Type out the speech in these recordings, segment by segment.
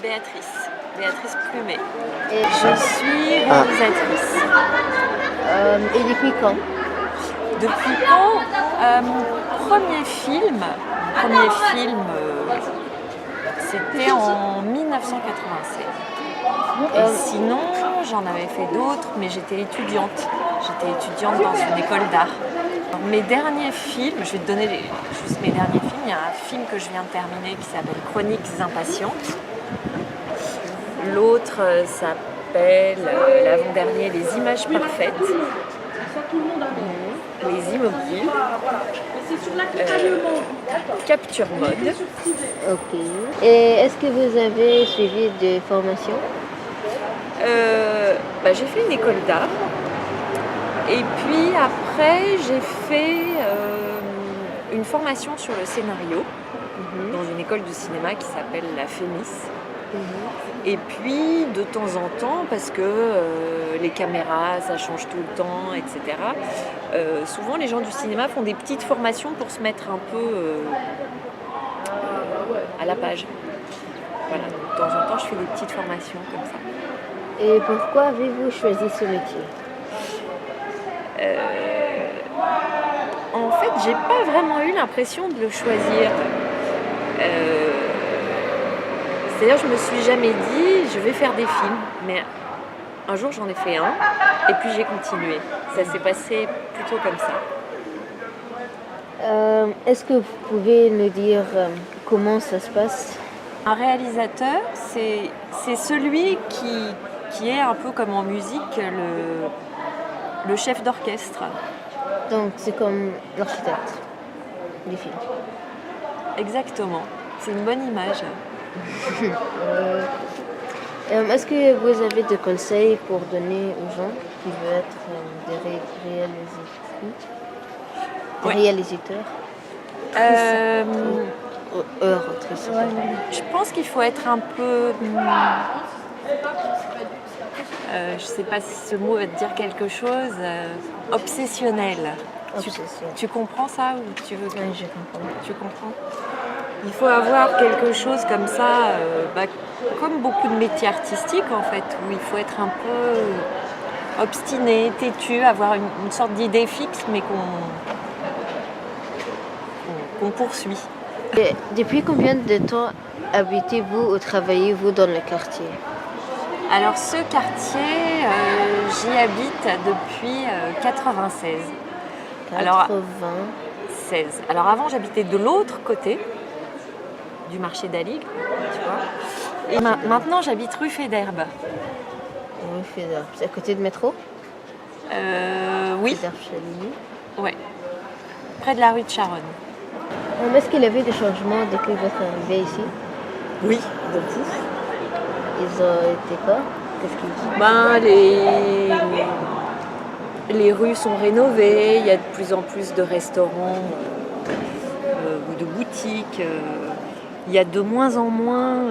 Béatrice Plumet. Et, Je suis réalisatrice. et depuis quand? Depuis quand mon premier film, c'était en 1996. Et sinon, j'en avais fait d'autres, mais j'étais étudiante. J'étais étudiante dans une école d'art. Mes derniers films, je vais te donner juste mes derniers films. Il y a un film que je viens de terminer qui s'appelle Chroniques impatientes. L'autre s'appelle, l'avant-dernier, Les images parfaites. Les immobiles. Capture mode. Ok. Et est-ce que vous avez suivi des formations? J'ai fait une école d'art. Et puis après, j'ai fait une formation sur le scénario dans une école de cinéma qui s'appelle la FEMIS. Et puis, de temps en temps, parce que les caméras, ça change tout le temps, etc., souvent, les gens du cinéma font des petites formations pour se mettre un peu à la page. Voilà, de temps en temps, je fais des petites formations comme ça. Et pourquoi avez-vous choisi ce métier? En fait, j'ai pas vraiment eu l'impression de le choisir. C'est-à-dire, je me suis jamais dit, je vais faire des films. Mais un jour, j'en ai fait un, et puis j'ai continué. Ça s'est passé plutôt comme ça. Est-ce que vous pouvez nous dire comment ça se passe? Un réalisateur, c'est celui qui est un peu comme en musique, le chef d'orchestre. Donc c'est comme l'architecte du film. Exactement. C'est une bonne image. Est-ce que vous avez des conseils pour donner aux gens qui veulent être des réalisateurs? Autrices. Je pense qu'il faut être un peu... je ne sais pas si ce mot va te dire quelque chose. Obsessionnel. Tu comprends ça ou tu veux... Oui, je comprends. Tu comprends? Il faut avoir quelque chose comme ça, comme beaucoup de métiers artistiques en fait, où il faut être un peu obstiné, têtu, avoir une sorte d'idée fixe mais qu'on poursuit. Et depuis combien de temps habitez-vous ou travaillez-vous dans le quartier? Alors ce quartier, j'y habite depuis 96. 96. Alors avant j'habitais de l'autre côté du marché d'Aligre, tu vois. Et maintenant j'habite rue Faidherbe. Rue Faidherbe, c'est à côté de métro? Oui. Ouais. Près de la rue de Charonne. Est-ce qu'il y avait des changements depuis votre arrivée ici? Oui, beaucoup. Ils ont été quoi? Qu'est-ce qu'ils disent? Les rues sont rénovées, il y a de plus en plus de restaurants ou de boutiques. Il y a de moins en moins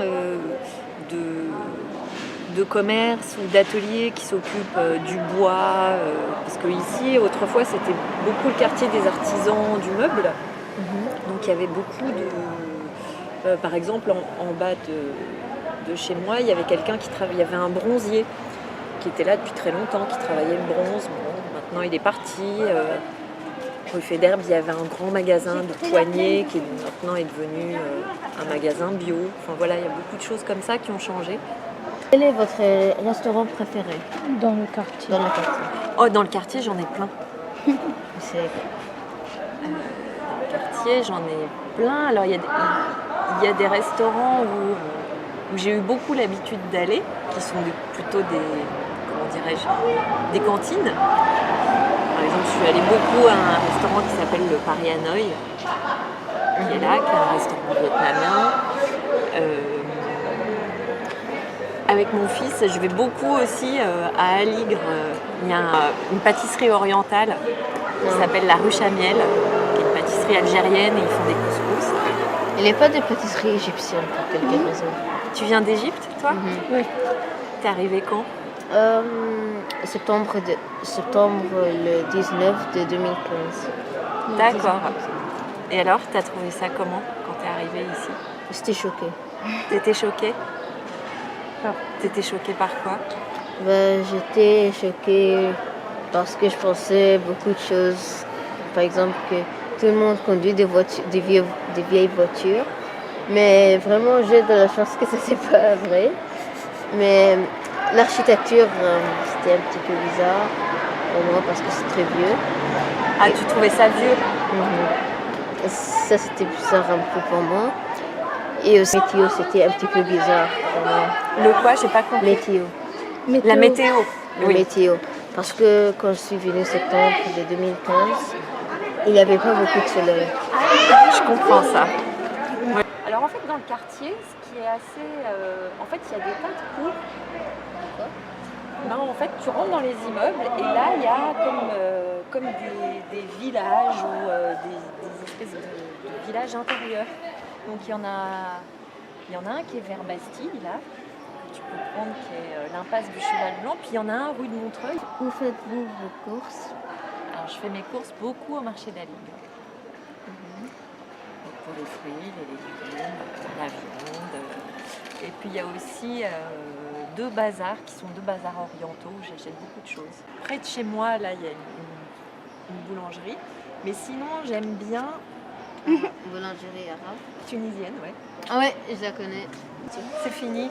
de commerces ou d'ateliers qui s'occupent du bois. Parce que ici, autrefois, c'était beaucoup le quartier des artisans du meuble. Donc il y avait beaucoup de... par exemple, en bas de chez moi, il y avait quelqu'un qui travaillait, il y avait un bronzier qui était là depuis très longtemps, qui travaillait le bronze. Bon, maintenant il est parti. Rue Faidherbe, il y avait un grand magasin de poignées qui maintenant est devenu un magasin bio. Enfin voilà, il y a beaucoup de choses comme ça qui ont changé. Quel est votre restaurant préféré? Dans le quartier. Oh, dans le quartier, j'en ai plein. C'est... Dans le quartier, j'en ai plein. Alors il y a des restaurants où j'ai eu beaucoup l'habitude d'aller, qui sont plutôt des cantines. Par exemple, je suis allée beaucoup à un restaurant qui s'appelle le Paris Hanoï, qui est là, qui est un restaurant vietnamien. Avec mon fils, je vais beaucoup aussi à Aligre. Il y a une pâtisserie orientale qui s'appelle la Ruche à Miel, qui est une pâtisserie algérienne et ils font des couscous. Il n'y a pas de pâtisserie égyptienne pour quelque raison. Tu viens d'Égypte, toi? Oui. T'es arrivé quand? Septembre le 19 de 2015. D'accord. Et alors, t'as trouvé ça comment quand t'es arrivée ici? J'étais choquée. T'étais choquée? D'accord. T'étais choquée par quoi? Ben, j'étais choquée parce que je pensais beaucoup de choses. Par exemple, que tout le monde conduit des vieilles voitures. Mais vraiment, j'ai de la chance que ça c'est pas vrai. Mais l'architecture, c'était un petit peu bizarre pour moi parce que c'est très vieux. Ah, tu trouvais ça vieux? Et ça, c'était bizarre un peu pour moi. Et aussi, météo, c'était un petit peu bizarre pour moi. Le quoi? J'ai pas compris. Météo. La météo. La météo. Parce que quand je suis venue en septembre de 2015, il n'y avait pas beaucoup de soleil. Je comprends ça. Ouais. Alors en fait, dans le quartier, ce qui est assez... en fait, il y a des tas de cours. Non, en fait, tu rentres dans les immeubles et là, il y a comme des villages ou des espèces de villages intérieurs. Donc il y en a un qui est vers Bastille, là, que tu peux prendre, qui est l'impasse du Cheval Blanc. Puis il y en a un rue de Montreuil. Où faites-vous vos courses? Alors je fais mes courses beaucoup au marché d'Aligre. Donc, pour les fruits, les légumes, la viande. Et puis il y a aussi deux bazars qui sont deux bazars orientaux où j'achète beaucoup de choses. Près de chez moi, là, il y a une boulangerie. Mais sinon, j'aime bien Boulangerie arabe. tunisienne, ouais. Ah ouais, je la connais. C'est fini.